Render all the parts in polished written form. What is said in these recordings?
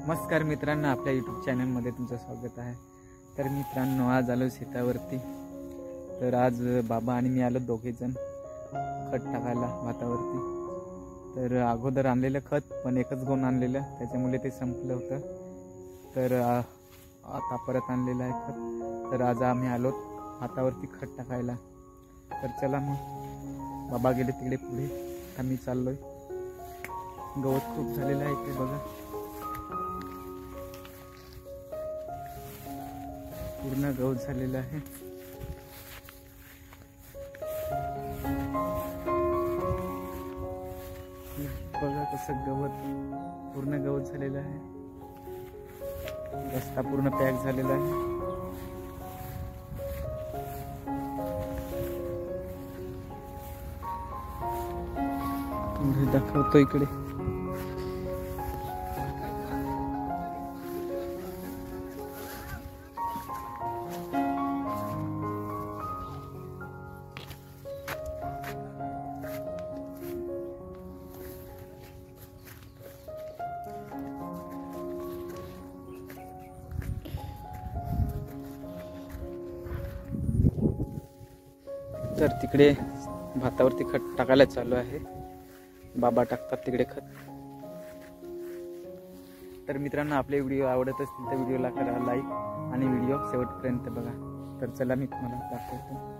नमस्कार मित्रांनो, आपल्या यूट्यूब चॅनलमध्ये तुमचं स्वागत आहे। तर मित्रांनो, आज आलो शेतावरती। तर आज बाबा आणि मी आलो दोघेजण खत टाकायला भातावरती। तर अगोदर आणलेलं खत पण एकच गोण आणलेलं, त्याच्यामुळे ते संपलं होतं। तर आता परत आणलेलं आहे खत। तर आज आम्ही आलो भातावरती खत टाकायला। तर चला मग, बाबा गेले तिकडे पुढे, आम्ही चाललोय। गवत खूप झालेलं आहे इथे बघा, पूर्ण गवत झालेलं आहे। बघा कसं गवत, पूर्ण गवत झालेलं आहे। रस्ता पूर्ण पॅक झालेला आहे। पुढे दाखवतो इकडे, तर तिकडे भातावरती खत टाकायला चालू आहे। बाबा टाकतात तिकडे खत। तर मित्रांनो, आपले व्हिडिओ आवडत असतील तर व्हिडिओला करा लाईक आणि व्हिडिओ शेवटपर्यंत बघा। तर चला मी तुम्हाला दाखवतो।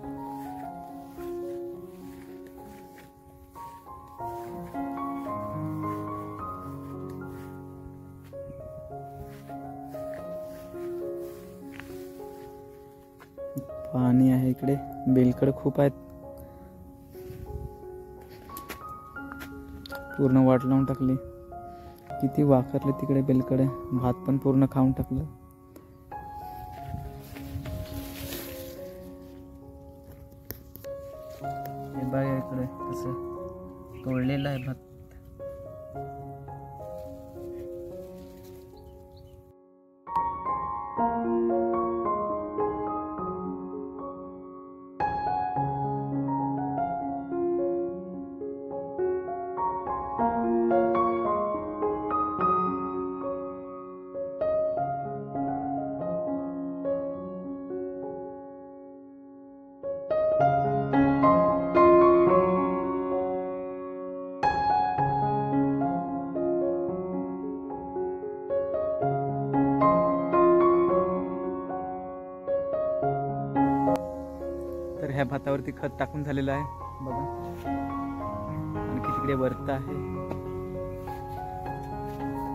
पाणी आहे इकडे, बेलकड खूप आहेत, पूर्ण वाट लावून टाकली। किती वाकरले तिकडे बेलकडे, भात पण पूर्ण खाऊन टाकलं। हे बघा इकडे कसं तोडलेलं आहे भात। तर ह्या भातावरती खत टाकून झालेलं आहे बघा, आणखी तिकडे वरता आहे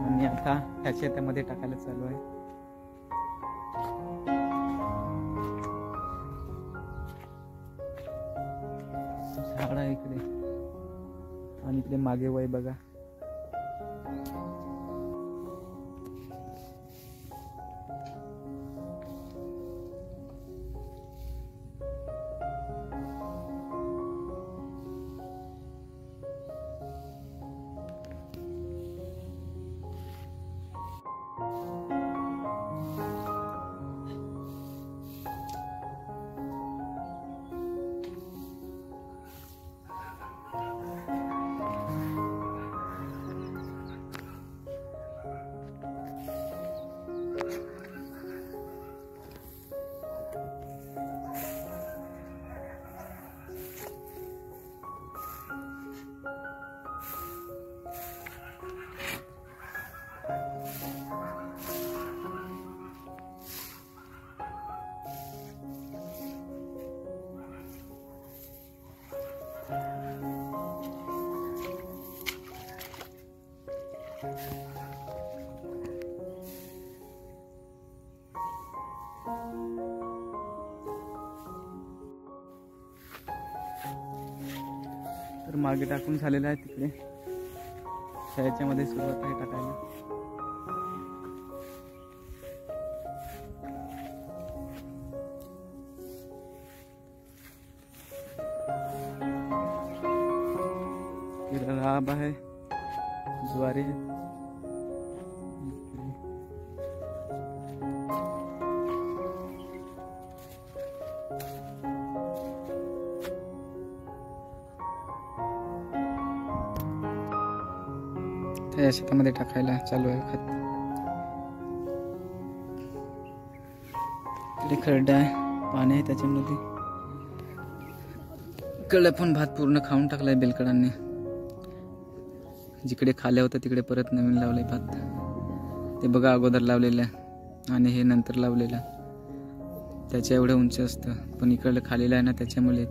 आणि आता ह्या शेतामध्ये टाकायला चालू आहे। झाड आहे इकडे आणि इकडे मागे वय बघा। तर मागे टाकून झालेलं आहे तिकडे, ह्याच्यामध्ये सुरुवात आहे टाकायला। राब आहे, ज्वारी आहे। या शेतामध्ये टाकायला चालू आहे खत। इकडे खरडा आहे, पाणी आहे त्याच्यामध्ये. इकडे पण भात पूर्ण खाऊन टाकलाय बेलकडांनी. जिकडे खाल्या होता तिकडे परत नवीन लावलंय भात. ते बघा अगोदर लावलेलं आणि हे नंतर लावलेलं. त्याच्या एवढं उंच असतं, पण इकडलं खालेलं आहे ना त्याच्यामुळे